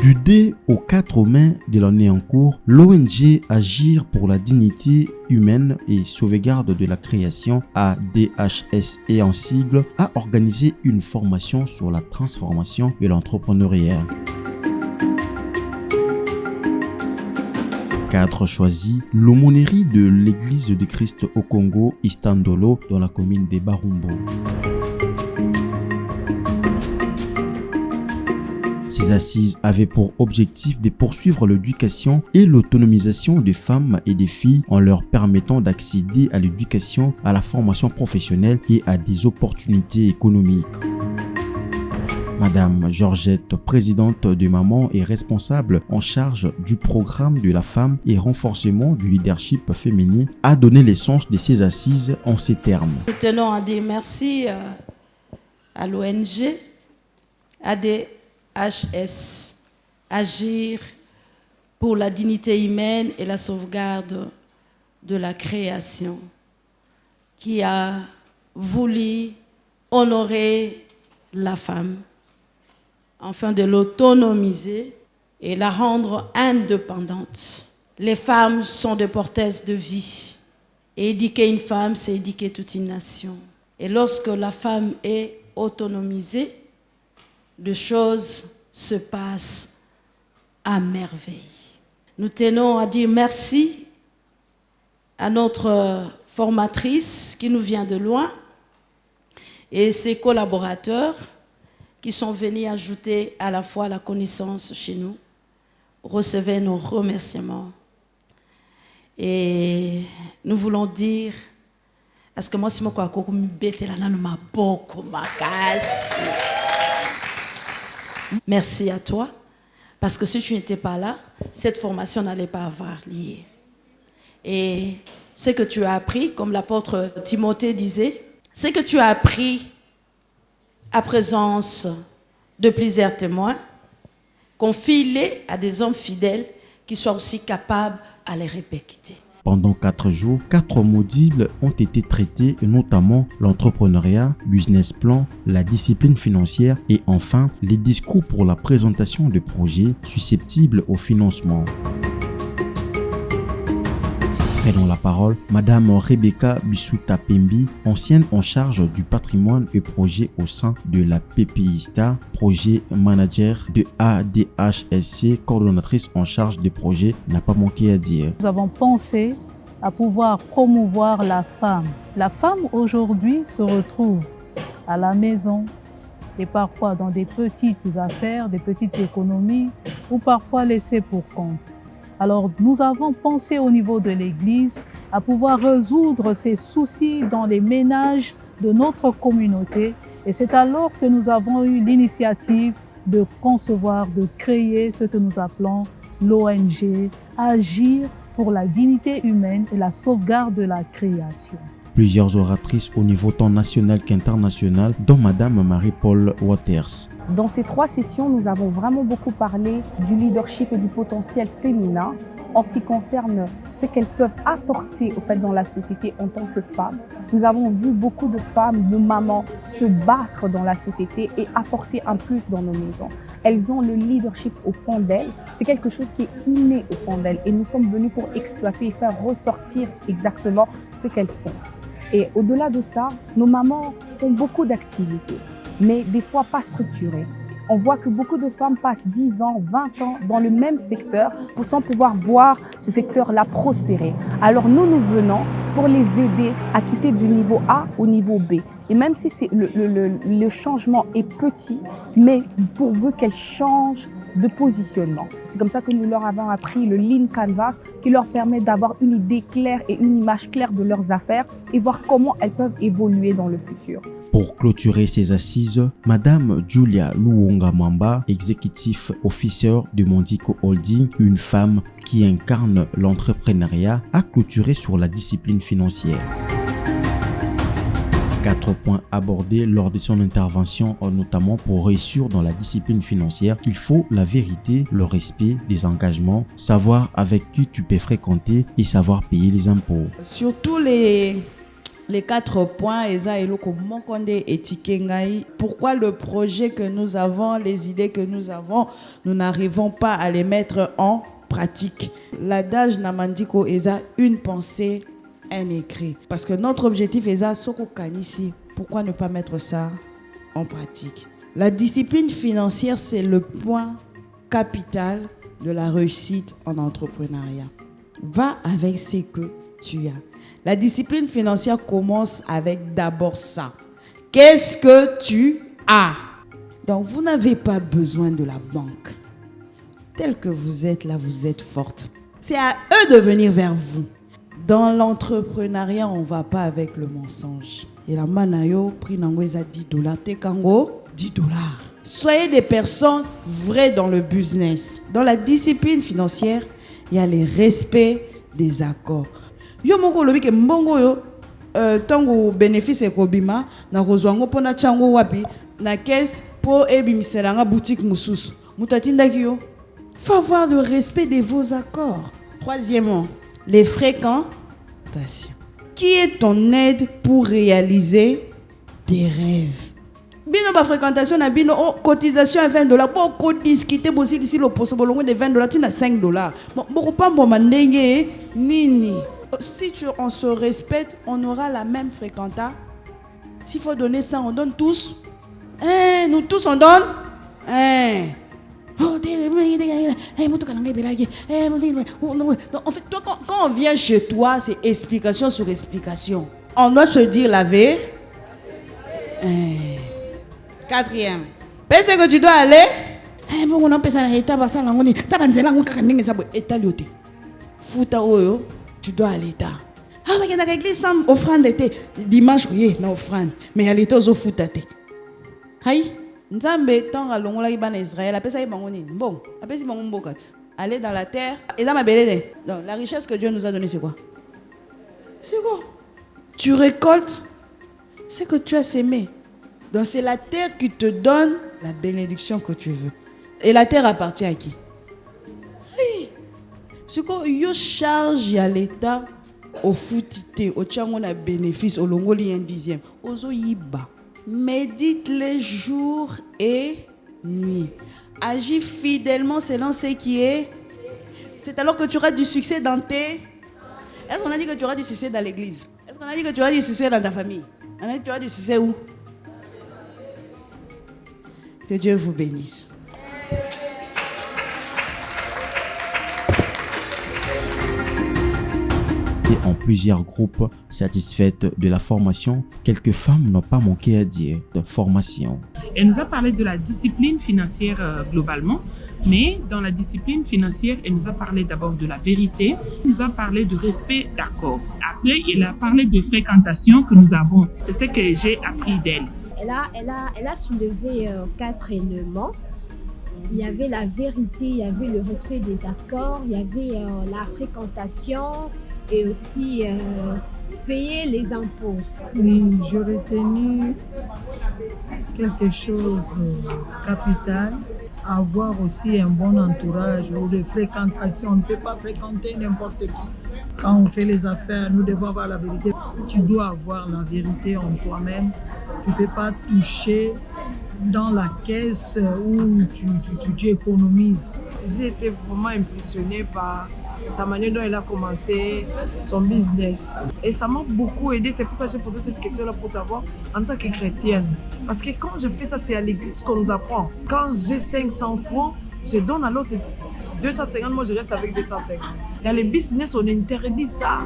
Du 2 au 4 mai de l'année en cours, l'ONG Agir pour la dignité humaine et sauvegarde de la création ADHS et en sigle a organisé une formation sur la transformation et l'entrepreneuriat. Cadre choisi, l'aumônerie de l'église du Christ au Congo, Istandolo, dans la commune de Barumbo. Ces assises avaient pour objectif de poursuivre l'éducation et l'autonomisation des femmes et des filles en leur permettant d'accéder à l'éducation, à la formation professionnelle et à des opportunités économiques. Madame Georgette, présidente de Maman et responsable en charge du programme de la femme et renforcement du leadership féminin, a donné l'essence de ces assises en ces termes. Nous tenons à dire merci à l'ONG ADHS, Agir pour la dignité humaine et la sauvegarde de la création, qui a voulu honorer la femme afin de l'autonomiser et la rendre indépendante. Les femmes sont des porteuses de vie. Et éduquer une femme, c'est éduquer toute une nation. Et lorsque la femme est autonomisée, les choses se passent à merveille. Nous tenons à dire merci à notre formatrice qui nous vient de loin et ses collaborateurs qui sont venus ajouter à la fois la connaissance chez nous. Recevez nos remerciements. Et nous voulons dire, parce que moi, si je merci à toi, parce que si tu n'étais pas là, cette formation n'allait pas avoir lieu. Et ce que tu as appris, comme l'apôtre Timothée disait, ce que tu as appris à présence de plusieurs témoins, confie-les à des hommes fidèles qui soient aussi capables à les répéter. Pendant 4 jours, 4 modules ont été traités, notamment l'entrepreneuriat, business plan, la discipline financière et enfin les discours pour la présentation de projets susceptibles au financement. Prenons la parole, Madame Rebecca Bissouta Pembi, ancienne en charge du patrimoine et projet au sein de la PPISTA, projet manager de ADHSC, coordonnatrice en charge des projets, n'a pas manqué à dire. Nous avons pensé à pouvoir promouvoir la femme. La femme aujourd'hui se retrouve à la maison et parfois dans des petites affaires, des petites économies ou parfois laissées pour compte. Alors, nous avons pensé au niveau de l'Église à pouvoir résoudre ces soucis dans les ménages de notre communauté. Et c'est alors que nous avons eu l'initiative de concevoir, de créer ce que nous appelons l'ONG Agir pour la dignité humaine et la sauvegarde de la création. Plusieurs oratrices au niveau tant national qu'international, dont Madame Marie-Paul Waters. Dans ces 3 sessions, nous avons vraiment beaucoup parlé du leadership et du potentiel féminin en ce qui concerne ce qu'elles peuvent apporter au fait dans la société en tant que femmes. Nous avons vu beaucoup de femmes, de mamans se battre dans la société et apporter un plus dans nos maisons. Elles ont le leadership au fond d'elles, c'est quelque chose qui est inné au fond d'elles et nous sommes venus pour exploiter et faire ressortir exactement ce qu'elles font. Et au-delà de ça, nos mamans font beaucoup d'activités, mais des fois pas structurées. On voit que beaucoup de femmes passent 10 ans, 20 ans dans le même secteur sans pouvoir voir ce secteur-là prospérer. Alors nous venons pour les aider à quitter du niveau A au niveau B. Et même si le changement est petit, mais pourvu qu'elles changent de positionnement. C'est comme ça que nous leur avons appris le Lean Canvas qui leur permet d'avoir une idée claire et une image claire de leurs affaires et voir comment elles peuvent évoluer dans le futur. Pour clôturer ces assises, Madame Julia Luonga Mamba, executive officer de Mondico Holding, une femme qui incarne l'entrepreneuriat, a clôturé sur la discipline financière. 4 points abordés lors de son intervention, notamment pour réussir dans la discipline financière. Il faut la vérité, le respect des engagements, savoir avec qui tu peux fréquenter et savoir payer les impôts. Surtout les Les 4 points, Eza Eloko Mokonde et Tikengai. Pourquoi le projet que nous avons, les idées que nous avons, nous n'arrivons pas à les mettre en pratique. L'adage Namandiko Eza, une pensée, un écrit. Parce que notre objectif Eza, Soko Kanisi, pourquoi ne pas mettre ça en pratique? La discipline financière, c'est le point capital de la réussite en entrepreneuriat. Va avec ce que tu as. La discipline financière commence avec d'abord ça. Qu'est-ce que tu as? Donc, vous n'avez pas besoin de la banque. Tel que vous êtes là, vous êtes forte. C'est à eux de venir vers vous. Dans l'entrepreneuriat, on ne va pas avec le mensonge. Et la manayo, prix n'angweza $10. Tekango, $10. Soyez des personnes vraies dans le business. Dans la discipline financière, il y a le respect des accords. Yo moko lobi ke mbongo yo tango bénéfice ekobima na kozwango pona chango wapi na caisse pour ebimisela nga boutique mususu mutatindaki yo. Faut avoir le respect de vos accords. Troisièmement, les fréquentations. Qui est ton aide pour réaliser tes rêves? Bino ba fréquentation na bino cotisation à $20 pour discuter bosi ici le poste bolongo de $20 tina $5. Bon pas bon mandenge nini. Si on se respecte, on aura la même fréquentation. S'il faut donner ça, on donne tous. Nous tous, on donne. En fait, toi, quand on vient chez toi, c'est explication sur explication. On doit se dire la vérité. Quatrième. Est-ce que tu dois aller? Tu dois à l'État. Ah, mais il y a une église sans offrande d'été. Dimanche, oui, non offrande. Mais il y a l'État aux offrandes d'été. Aïe, Nzambe, tant à l'ongola iban Israël, après ça, il bon, après, c'est mon bokat. Aller dans la terre. Et ça m'a belé. Donc, la richesse que Dieu nous a donnée, c'est quoi? C'est quoi? Tu récoltes ce que tu as sémé. Donc, c'est la terre qui te donne la bénédiction que tu veux. Et la terre appartient à qui? Ce que charge à l'État au foutité, au tchangon a bénéfice, au longoli un dixième, aux oyiba. Médite les jours et nuit. Agis fidèlement selon ce qui est. C'est alors que tu auras du succès dans tes. Est-ce qu'on a dit que tu auras du succès dans l'église? Est-ce qu'on a dit que tu auras du succès dans ta famille? On a dit que tu auras du succès où? Que Dieu vous bénisse. Et en plusieurs groupes satisfaites de la formation, quelques femmes n'ont pas manqué à dire de formation. Elle nous a parlé de la discipline financière globalement, mais dans la discipline financière, elle nous a parlé d'abord de la vérité, elle nous a parlé de respect d'accord. Après, elle a parlé de fréquentation que nous avons. C'est ce que j'ai appris d'elle. Elle a soulevé 4 éléments. Il y avait la vérité, il y avait le respect des accords, il y avait la fréquentation, et aussi payer les impôts. Oui, j'ai retenu quelque chose de capital, avoir aussi un bon entourage ou de fréquentation. On ne peut pas fréquenter n'importe qui. Quand on fait les affaires, nous devons avoir la vérité. Tu dois avoir la vérité en toi-même. Tu ne peux pas toucher dans la caisse où tu économises. J'ai été vraiment impressionnée par sa manière dont elle a commencé son business. Et ça m'a beaucoup aidé. C'est pour ça que j'ai posé cette question-là pour savoir en tant que chrétienne. Parce que quand je fais ça, c'est à l'église qu'on nous apprend. Quand j'ai 500 francs, je donne à l'autre 250, moi je reste avec 250. Dans les business, on interdit ça.